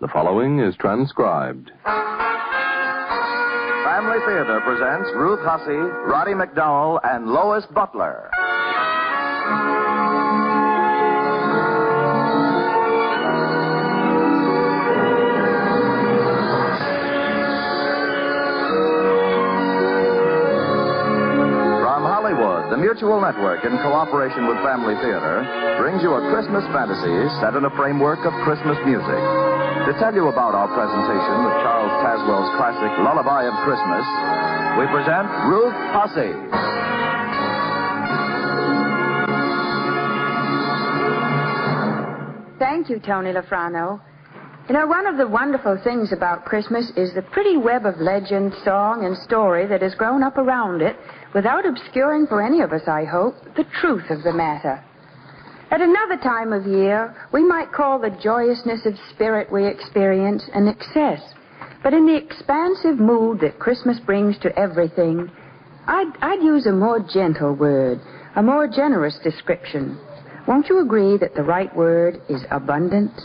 The following is transcribed. Family Theater presents Ruth Hussey, Roddy McDowell, and Lois Butler. The Mutual Network, in cooperation with Family Theater, brings you a Christmas fantasy set in a framework of Christmas music. To tell you about our presentation of Charles Tazwell's classic Lullaby of Christmas, we present Ruth Hussey. Thank you, Tony Lafrano. You know, one of the wonderful things about Christmas is the pretty web of legend, song, and story that has grown up around it without obscuring for any of us, I hope, the truth of the matter. At another time of year, we might call the joyousness of spirit we experience an excess. But in the expansive mood that Christmas brings to everything, I'd use a more gentle word, a more generous description. Won't you agree that the right word is abundance?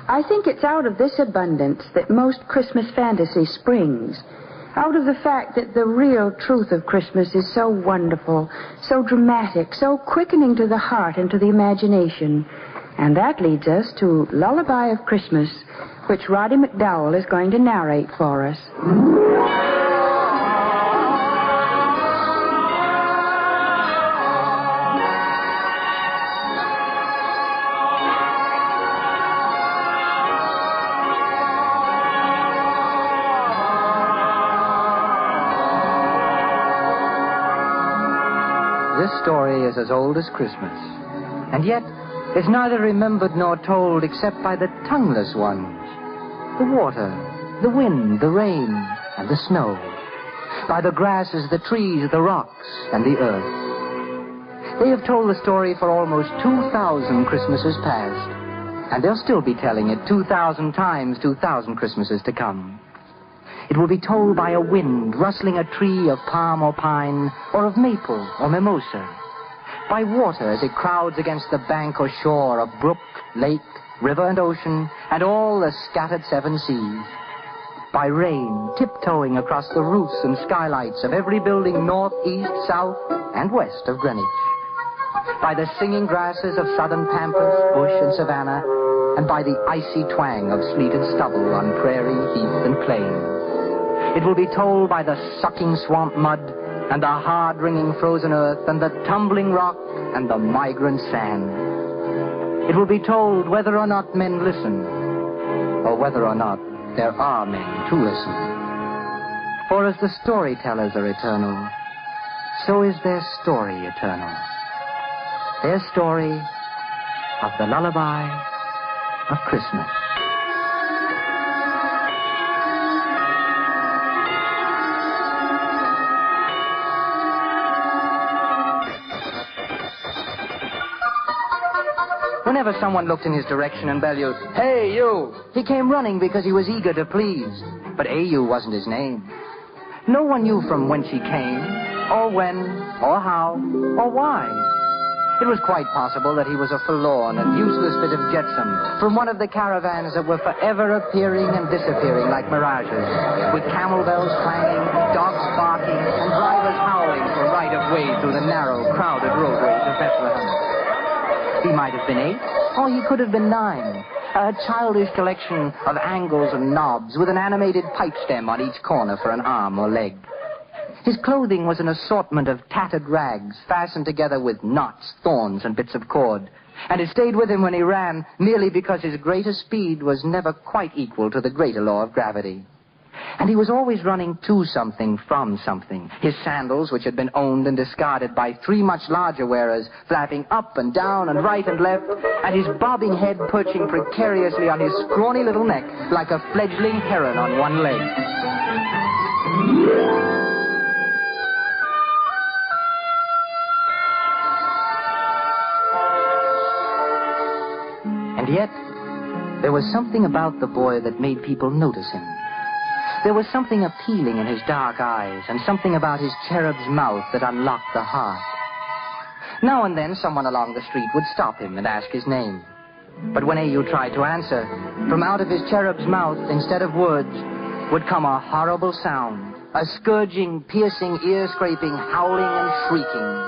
I think it's out of this abundance that most Christmas fantasy springs. Out of the fact that the real truth of Christmas is so wonderful, so dramatic, so quickening to the heart and to the imagination. And that leads us to Lullaby of Christmas, which Roddy McDowell is going to narrate for us. This story is as old as Christmas, and yet is neither remembered nor told except by the tongueless ones. The water, the wind, the rain, and the snow. By the grasses, the trees, the rocks, and the earth. They have told the story for almost 2,000 Christmases past, and they'll still be telling it 2,000 times 2,000 Christmases to come. It will be told by a wind rustling a tree of palm or pine, or of maple or mimosa. By water as it crowds against the bank or shore of brook, lake, river, and ocean, and all the scattered seven seas. By rain tiptoeing across the roofs and skylights of every building north, east, south, and west of Greenwich. By the singing grasses of southern pampas, bush, and savanna, and by the icy twang of sleeted stubble on prairie, heath, and plain. It will be told by the sucking swamp mud, and the hard-wringing frozen earth, and the tumbling rock, and the migrant sand. It will be told whether or not men listen, or whether or not there are men to listen. For as the storytellers are eternal, so is their story eternal. Their story of the Lullaby of Christmas. Whenever someone looked in his direction and bellowed, "Hey, you!" he came running because he was eager to please. But A.U. wasn't his name. No one knew from whence he came, or when, or how, or why. It was quite possible that he was a forlorn and useless bit of jetsam from one of the caravans that were forever appearing and disappearing like mirages, with camel bells clanging, dogs barking, and drivers howling for right of way through the narrow, crowded roadways of Bethlehem. He might have been 8, or he could have been 9. A childish collection of angles and knobs with an animated pipe stem on each corner for an arm or leg. His clothing was an assortment of tattered rags fastened together with knots, thorns, and bits of cord. And it stayed with him when he ran merely because his greater speed was never quite equal to the greater law of gravity. And he was always running to something from something. His sandals, which had been owned and discarded by 3 much larger wearers, flapping up and down and right and left, and his bobbing head perching precariously on his scrawny little neck like a fledgling heron on one leg. And yet, there was something about the boy that made people notice him. There was something appealing in his dark eyes, and something about his cherub's mouth that unlocked the heart. Now and then, someone along the street would stop him and ask his name. But when A.U. tried to answer, from out of his cherub's mouth, instead of words, would come a horrible sound, a scourging, piercing, ear-scraping, howling and shrieking.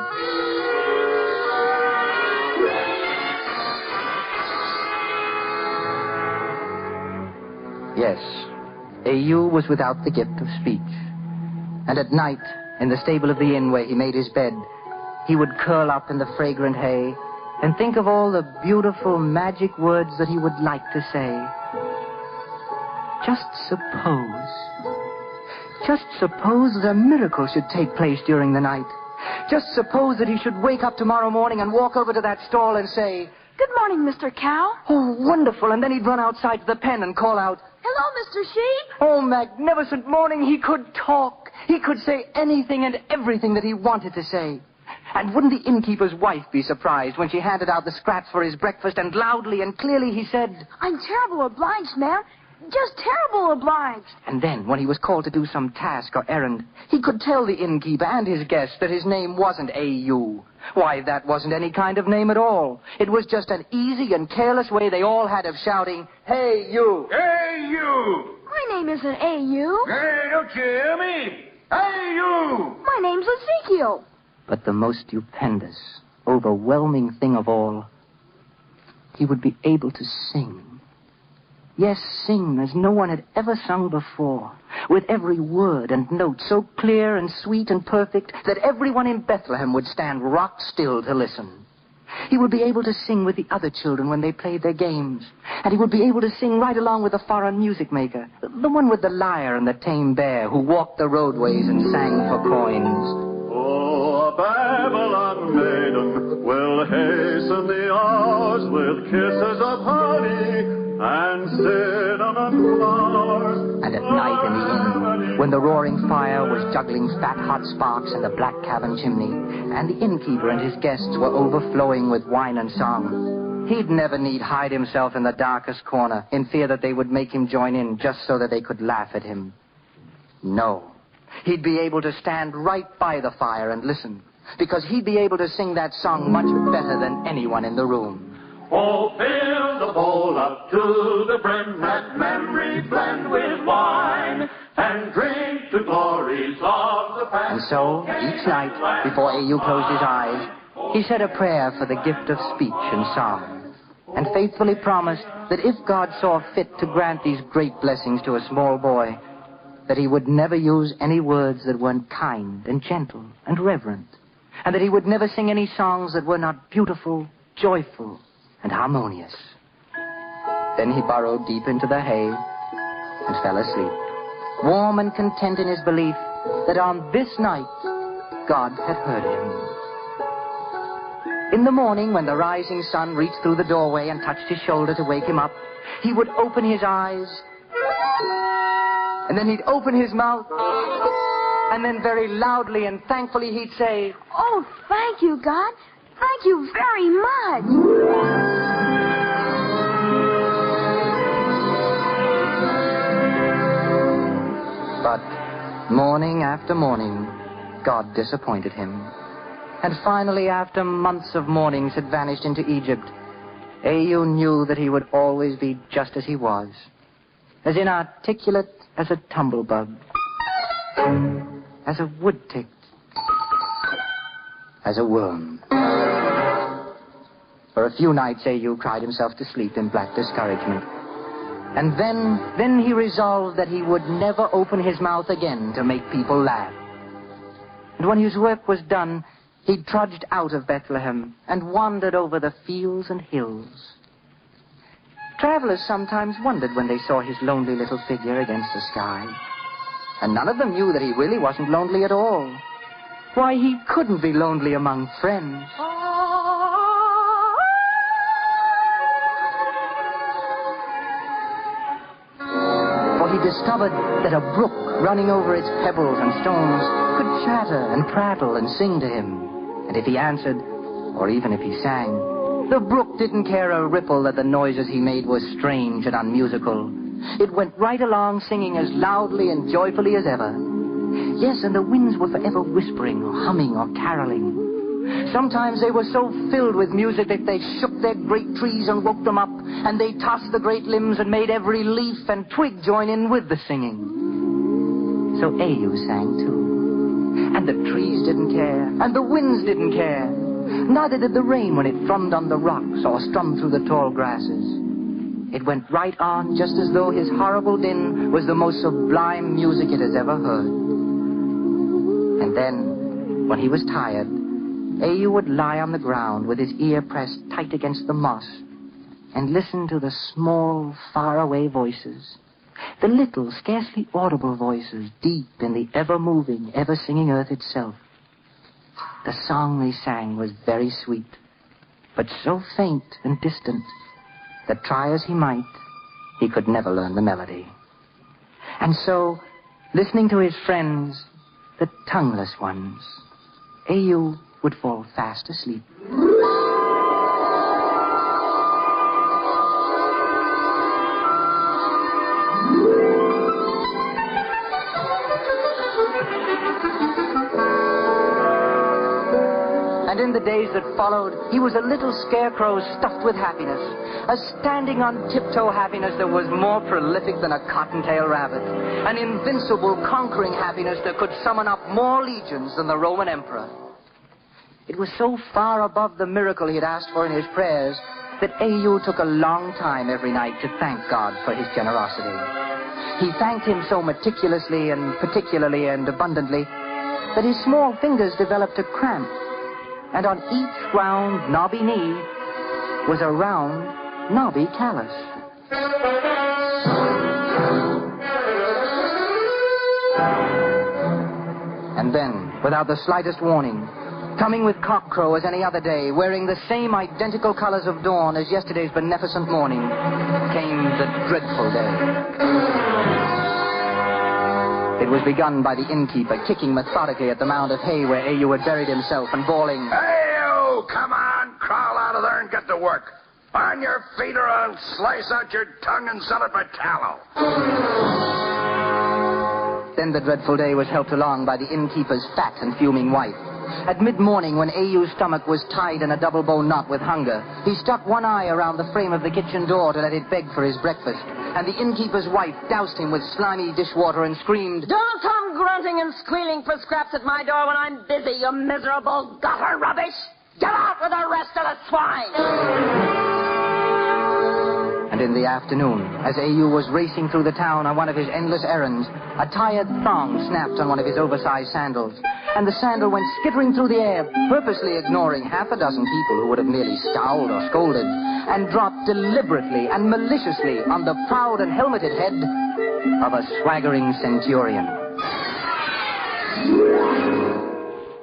Yes, A.U. was without the gift of speech. And at night, in the stable of the inn where he made his bed, he would curl up in the fragrant hay and think of all the beautiful magic words that he would like to say. Just suppose that a miracle should take place during the night. Just suppose that he should wake up tomorrow morning and walk over to that stall and say, "Good morning, Mr. Cow." "Oh, wonderful." And then he'd run outside to the pen and call out, "Hello, Mr. Sheep." "Oh, magnificent morning." He could talk. He could say anything and everything that he wanted to say. And wouldn't the innkeeper's wife be surprised when she handed out the scraps for his breakfast and loudly and clearly he said, "I'm terrible obliged, ma'am. Just terrible obliged." And then, when he was called to do some task or errand, he could tell the innkeeper and his guests that his name wasn't A.U. Why, that wasn't any kind of name at all. It was just an easy and careless way they all had of shouting, "Hey, you!" Hey, you! My name isn't A.U. Hey, don't you hear me? Hey, you! My name's Ezekiel. But the most stupendous, overwhelming thing of all, he would be able to sing. Yes, sing as no one had ever sung before, with every word and note so clear and sweet and perfect that everyone in Bethlehem would stand rock still to listen. He would be able to sing with the other children when they played their games, and he would be able to sing right along with the foreign music maker, the one with the lyre and the tame bear who walked the roadways and sang for coins. Oh, a Babylon maiden will hasten the hours with kisses of honey and cinnamon flowers. And at night in the inn, when the roaring fire was juggling fat hot sparks in the black cabin chimney, and the innkeeper and his guests were overflowing with wine and song, he'd never need hide himself in the darkest corner in fear that they would make him join in just so that they could laugh at him. No. He'd be able to stand right by the fire and listen, because he'd be able to sing that song much better than anyone in the room. Oh, fill the bowl up to the brim, let memory blend with wine, and drink the glories of the past. And so, each night, before A.U. closed his eyes, he said a prayer for the gift of speech and song, and faithfully promised that if God saw fit to grant these great blessings to a small boy, that he would never use any words that weren't kind and gentle and reverent, and that he would never sing any songs that were not beautiful, joyful, and harmonious. Then he burrowed deep into the hay and fell asleep, warm and content in his belief that on this night God had heard him. In the morning, when the rising sun reached through the doorway and touched his shoulder to wake him up, he would open his eyes, and then he'd open his mouth, and then very loudly and thankfully he'd say, "Oh, thank you, God. Thank you very much." But morning after morning, God disappointed him. And finally, after months of mornings had vanished into Egypt, A.U. knew that he would always be just as he was, as inarticulate as a tumblebug, as a woodtick, as a worm. For a few nights, A.U. cried himself to sleep in black discouragement. And then he resolved that he would never open his mouth again to make people laugh. And when his work was done, he trudged out of Bethlehem and wandered over the fields and hills. Travelers sometimes wondered when they saw his lonely little figure against the sky. And none of them knew that he really wasn't lonely at all. Why, he couldn't be lonely among friends. For he discovered that a brook running over its pebbles and stones could chatter and prattle and sing to him. And if he answered, or even if he sang, the brook didn't care a ripple that the noises he made were strange and unmusical. It went right along singing as loudly and joyfully as ever. Yes, and the winds were forever whispering or humming or caroling. Sometimes they were so filled with music that they shook their great trees and woke them up, and they tossed the great limbs and made every leaf and twig join in with the singing. So Au sang too. And the trees didn't care, and the winds didn't care. Neither did the rain when it thrummed on the rocks or strummed through the tall grasses. It went right on just as though his horrible din was the most sublime music it has ever heard. And then, when he was tired, Au would lie on the ground with his ear pressed tight against the moss and listen to the small, faraway voices, the little, scarcely audible voices deep in the ever-moving, ever-singing earth itself. The song they sang was very sweet, but so faint and distant that try as he might, he could never learn the melody. And so, listening to his friends, the tongueless ones, Au would fall fast asleep. And in the days that followed, he was a little scarecrow stuffed with happiness, a standing on tiptoe happiness that was more prolific than a cottontail rabbit, an invincible, conquering happiness that could summon up more legions than the Roman emperor. It was so far above the miracle he had asked for in his prayers that Au took a long time every night to thank God for his generosity. He thanked him so meticulously and particularly and abundantly that his small fingers developed a cramp, and on each round, knobby knee was a round, knobby callus. And then, without the slightest warning, coming with cockcrow as any other day, wearing the same identical colors of dawn as yesterday's beneficent morning, came the dreadful day. It was begun by the innkeeper kicking methodically at the mound of hay where Au had buried himself and bawling, Hey, you! Come on, crawl out of there and get to work. On your feet or I'll slice out your tongue and sell it for tallow. Then the dreadful day was helped along by the innkeeper's fat and fuming wife. At mid-morning, when Au's stomach was tied in a double-bow knot with hunger, he stuck one eye around the frame of the kitchen door to let it beg for his breakfast, and the innkeeper's wife doused him with slimy dishwater and screamed, Don't come grunting and squealing for scraps at my door when I'm busy, you miserable gutter rubbish! Get out with the rest of the swine! And in the afternoon, as Au was racing through the town on one of his endless errands, a tired thong snapped on one of his oversized sandals, and the sandal went skittering through the air, purposely ignoring half a dozen people who would have merely scowled or scolded, and dropped deliberately and maliciously on the proud and helmeted head of a swaggering centurion.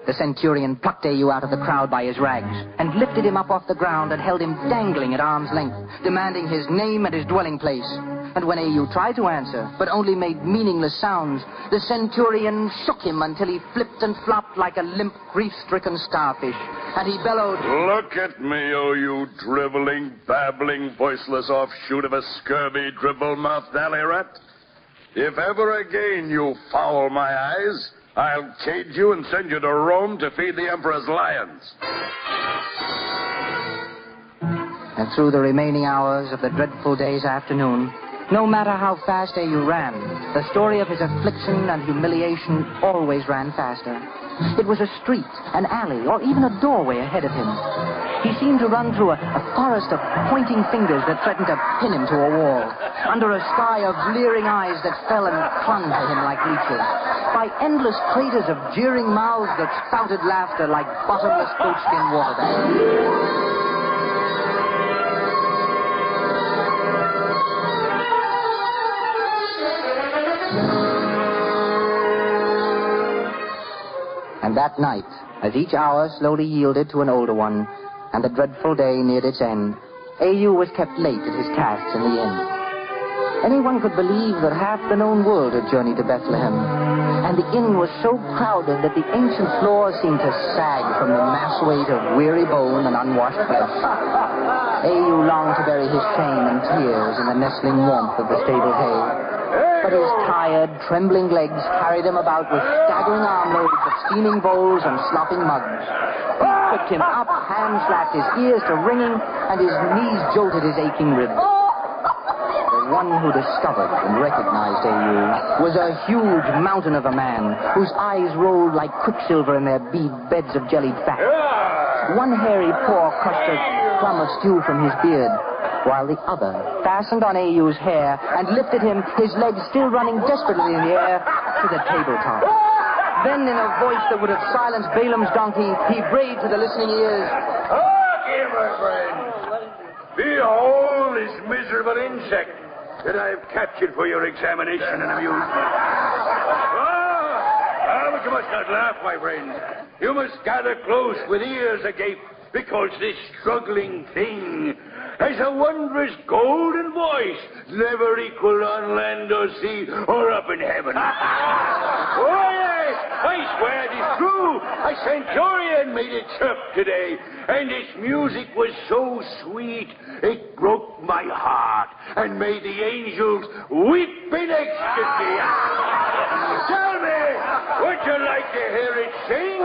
The centurion plucked Au out of the crowd by his rags and lifted him up off the ground and held him dangling at arm's length, demanding his name and his dwelling place. And when Au tried to answer, but only made meaningless sounds, the centurion shook him until he flipped and flopped like a limp, grief-stricken starfish. And he bellowed, Look at me, oh, you driveling, babbling, voiceless offshoot of a scurvy, dribble-mouthed alley rat. If ever again you foul my eyes, I'll cage you and send you to Rome to feed the emperor's lions. And through the remaining hours of the dreadful day's afternoon, no matter how fast Au ran, the story of his affliction and humiliation always ran faster. It was a street, an alley, or even a doorway ahead of him. He seemed to run through a forest of pointing fingers that threatened to pin him to a wall, under a sky of leering eyes that fell and clung to him like leeches, by endless craters of jeering mouths that spouted laughter like bottomless goatskin water bags. And that night, as each hour slowly yielded to an older one, and the dreadful day neared its end, Au was kept late at his tasks in the inn. Anyone could believe that half the known world had journeyed to Bethlehem, and the inn was so crowded that the ancient floors seemed to sag from the mass weight of weary bone and unwashed flesh. Au longed to bury his shame and tears in the nestling warmth of the stable hay. But his tired, trembling legs carried him about with staggering armloads of steaming bowls and slopping mugs. tripped him up, hand slapped his ears to ringing, and his knees jolted his aching ribs. The one who discovered and recognized A.U. was a huge mountain of a man whose eyes rolled like quicksilver in their bead beds of jellied fat. One hairy paw crushed a crumb of stew from his beard, while the other fastened on A.U.'s hair and lifted him, his legs still running desperately in the air, to the tabletop. Then, in a voice that would have silenced Balaam's donkey, he brayed to the listening ears, Okay, my friend. Behold this miserable insect that I've captured for your examination and amusement. But you must not laugh, my friend. You must gather close with ears agape, because this struggling thing has a wondrous golden voice never equaled on land or sea or up in heaven. Oh, yes, I swear it is true. A centurion made it chirp today, and its music was so sweet it broke my heart and made the angels weep in ecstasy. Tell me, would you like to hear it sing?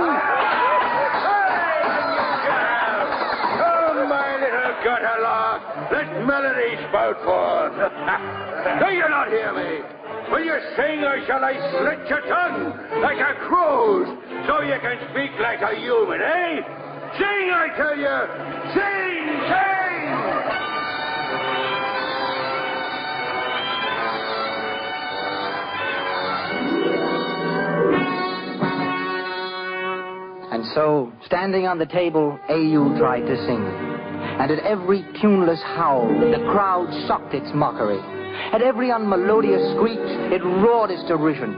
Gutter lark, let melody spout forth. Do you not hear me? Will you sing, or shall I slit your tongue like a crow's, so you can speak like a human, eh? Sing, I tell you! Sing, sing! And so, standing on the table, A.U. tried to sing. And at every tuneless howl, the crowd shocked its mockery. At every unmelodious screech, it roared its derision.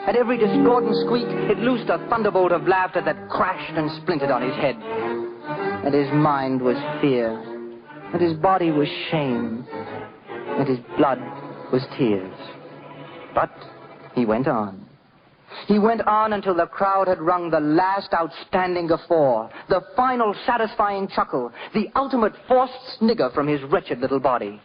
At every discordant squeak, it loosed a thunderbolt of laughter that crashed and splintered on his head. And his mind was fear, and his body was shame, and his blood was tears. But he went on. He went on until the crowd had wrung the last outstanding guffaw, the final satisfying chuckle, the ultimate forced snigger from his wretched little body.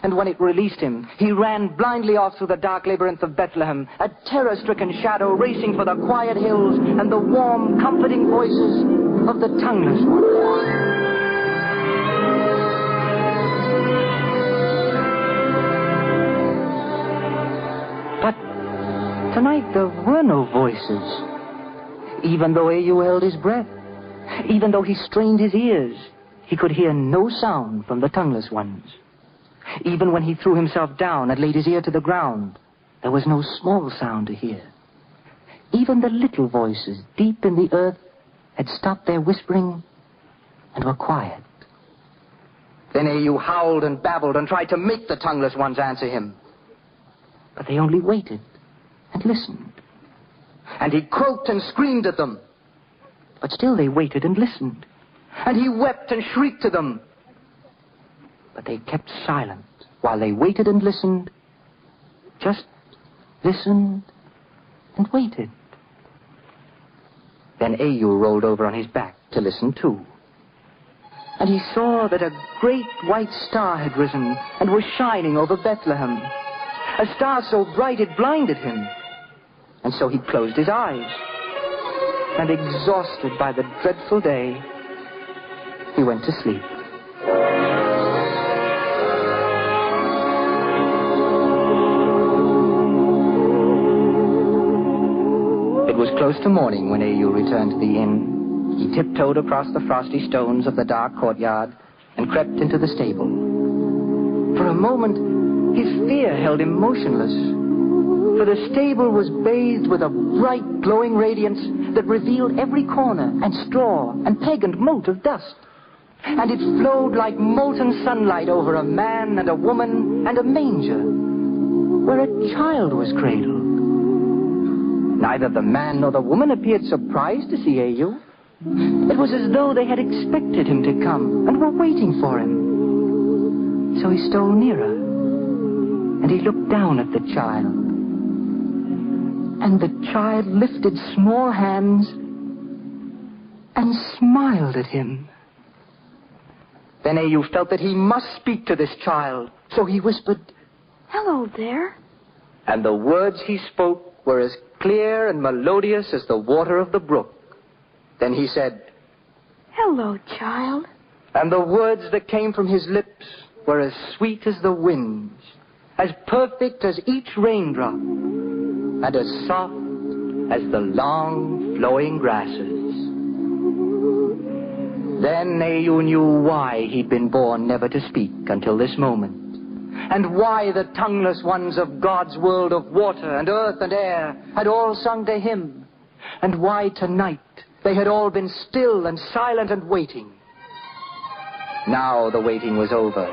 And when it released him, he ran blindly off through the dark labyrinth of Bethlehem, a terror-stricken shadow racing for the quiet hills and the warm, comforting voices of the tongueless ones. Tonight there were no voices. Even though A.U. held his breath, even though he strained his ears, he could hear no sound from the tongueless ones. Even when he threw himself down and laid his ear to the ground, there was no small sound to hear. Even the little voices deep in the earth had stopped their whispering and were quiet. Then A.U. howled and babbled and tried to make the tongueless ones answer him. But they only waited and listened. And he croaked and screamed at them. But still they waited and listened. And he wept and shrieked to them. But they kept silent while they waited and listened. Just listened and waited. Then A.U. rolled over on his back to listen too. And he saw that a great white star had risen and was shining over Bethlehem. A star so bright it blinded him. And so he closed his eyes. And exhausted by the dreadful day, he went to sleep. It was close to morning when A.U. returned to the inn. He tiptoed across the frosty stones of the dark courtyard and crept into the stable. For a moment, his fear held him motionless. For the stable was bathed with a bright, glowing radiance that revealed every corner and straw and peg and mote of dust. And it flowed like molten sunlight over a man and a woman and a manger, where a child was cradled. Neither the man nor the woman appeared surprised to see A.U. It was as though they had expected him to come and were waiting for him. So he stole nearer, and he looked down at the child. And the child lifted small hands and smiled at him. Then A.U. felt that he must speak to this child, so he whispered, "Hello there." And the words he spoke were as clear and melodious as the water of the brook. Then he said, Hello, child. And the words that came from his lips were as sweet as the wind, as perfect as each raindrop, and as soft as the long flowing grasses. Then Au knew why he'd been born never to speak until this moment, and why the tongueless ones of God's world of water and earth and air had all sung to him, and why tonight they had all been still and silent and waiting. Now the waiting was over.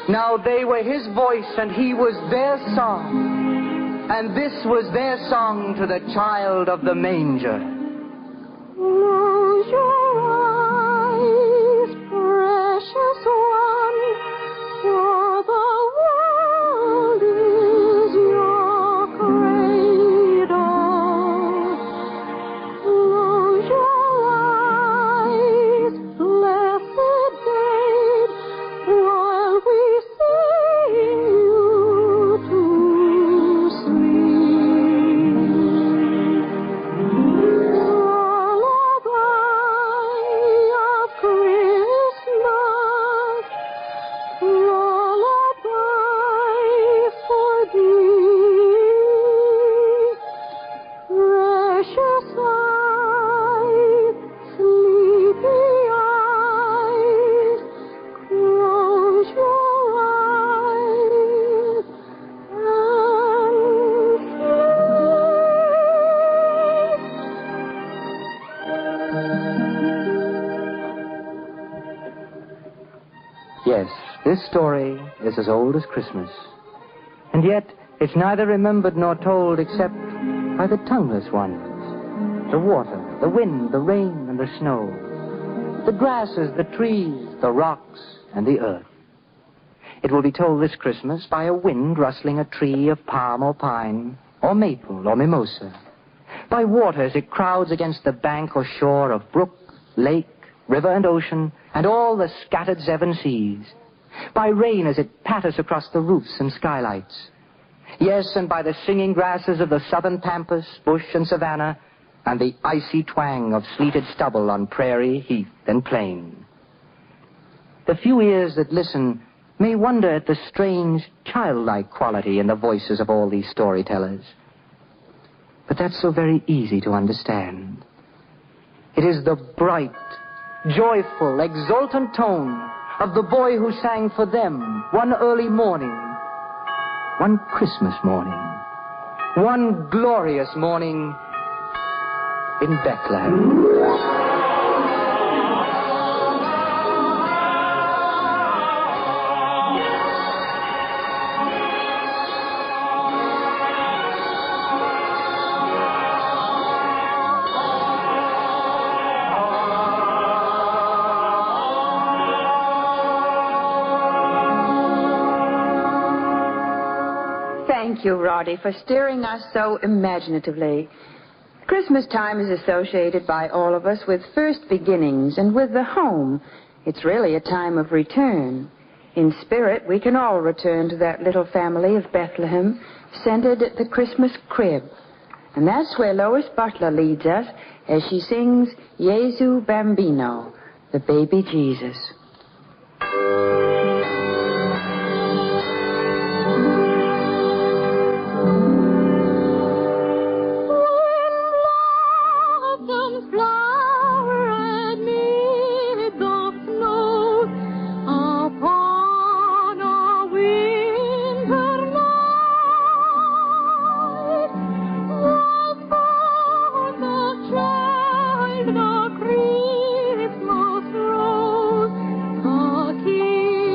Now they were his voice and he was their song. And this was their song to the child of the manger. Close your eyes, precious one, for the world is your cradle. Close your eyes, blessed babe, while we sing you to sleep. Lullaby of Christmas, lullaby for thee. Precious eyes, sleepy eyes, close your eyes and sleep. Yes, this story is as old as Christmas. And yet, it's neither remembered nor told except by the tongueless ones. The water, the wind, the rain, and the snow. The grasses, the trees, the rocks, and the earth. It will be told this Christmas by a wind rustling a tree of palm or pine, or maple or mimosa. By water as it crowds against the bank or shore of brook, lake, river, and ocean, and all the scattered seven seas. By rain as it patters across the roofs and skylights. Yes, and by the singing grasses of the southern pampas, bush, and savanna, and the icy twang of sleeted stubble on prairie, heath, and plain. The few ears that listen may wonder at the strange, childlike quality in the voices of all these storytellers. But that's so very easy to understand. It is the bright, joyful, exultant tone of the boy who sang for them one early morning, one Christmas morning, one glorious morning in Bethlehem. Thank you, Roddy, for steering us so imaginatively. Christmas time is associated by all of us with first beginnings and with the home. It's really a time of return. In spirit, we can all return to that little family of Bethlehem, centered at the Christmas crib. And that's where Lois Butler leads us as she sings Jesu Bambino, the baby Jesus. The Christmas rose, the King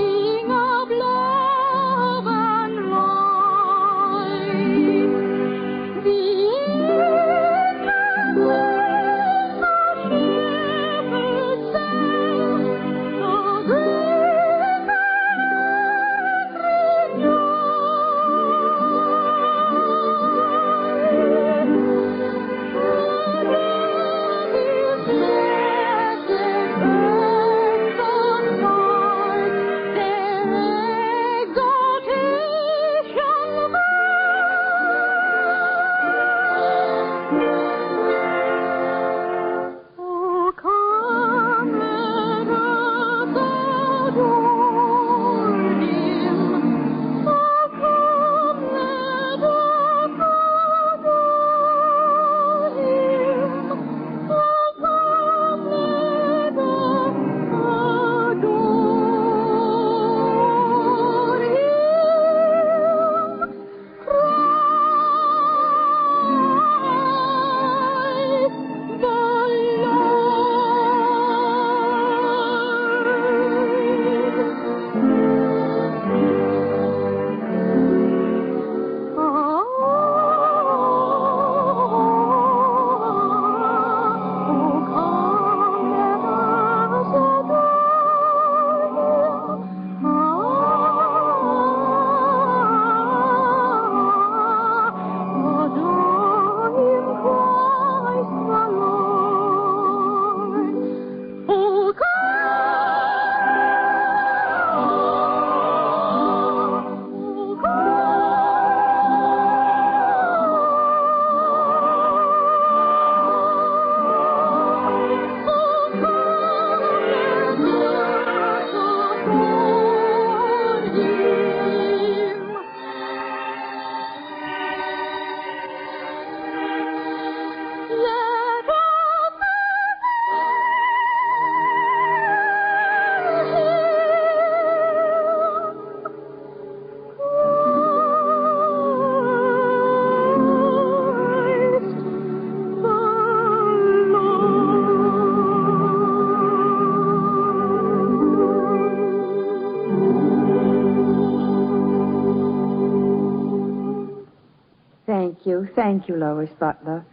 you, Lois Butler.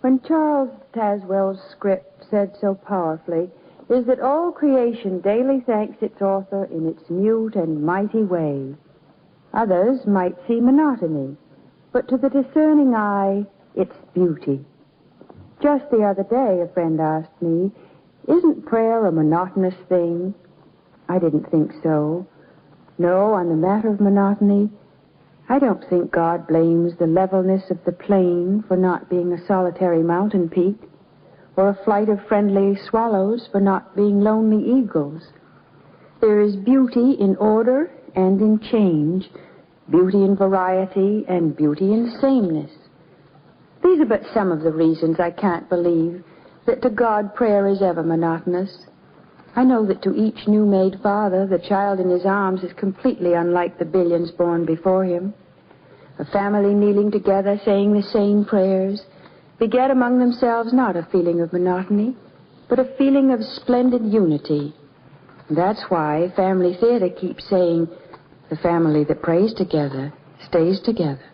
When Charles Tazwell's script said so powerfully, is that all creation daily thanks its author in its mute and mighty way. Others might see monotony, but to the discerning eye, it's beauty. Just the other day, a friend asked me, isn't prayer a monotonous thing? I didn't think so. No, on the matter of monotony, I don't think God blames the levelness of the plain for not being a solitary mountain peak, or a flight of friendly swallows for not being lonely eagles. There is beauty in order and in change, beauty in variety and beauty in sameness. These are but some of the reasons I can't believe that to God prayer is ever monotonous. I know that to each new-made father, the child in his arms is completely unlike the billions born before him. A family kneeling together, saying the same prayers, beget among themselves not a feeling of monotony, but a feeling of splendid unity. That's why family theater keeps saying, the family that prays together stays together.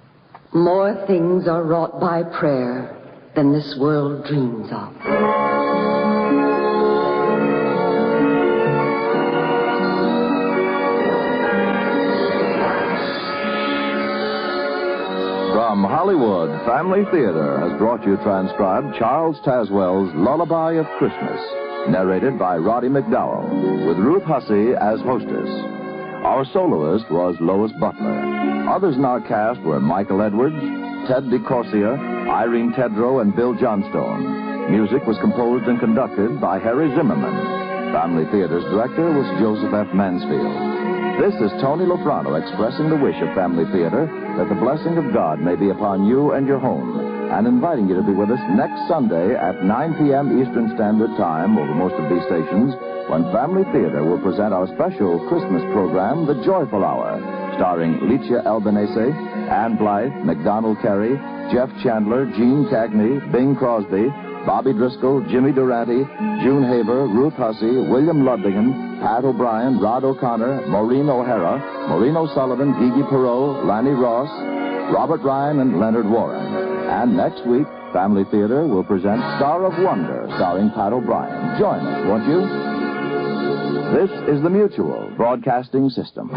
More things are wrought by prayer than this world dreams of. From Hollywood, Family Theater has brought you transcribed Charles Tazwell's Lullaby of Christmas, narrated by Roddy McDowell, with Ruth Hussey as hostess. Our soloist was Lois Butler. Others in our cast were Michael Edwards, Ted DeCorsia, Irene Tedrow, and Bill Johnstone. Music was composed and conducted by Harry Zimmerman. Family Theater's director was Joseph F. Mansfield. This is Tony Lofrano expressing the wish of Family Theater that the blessing of God may be upon you and your home, and inviting you to be with us next Sunday at 9 p.m. Eastern Standard Time over most of these stations, when Family Theater will present our special Christmas program, The Joyful Hour, starring Licia Albanese, Ann Blythe, McDonald Carey, Jeff Chandler, Gene Cagney, Bing Crosby, Bobby Driscoll, Jimmy Durante, June Haver, Ruth Hussey, William Ludvigan, Pat O'Brien, Rod O'Connor, Maureen O'Hara, Maureen O'Sullivan, Gigi Perot, Lanny Ross, Robert Ryan, and Leonard Warren. And next week, Family Theater will present Star of Wonder, starring Pat O'Brien. Join us, won't you? This is the Mutual Broadcasting System.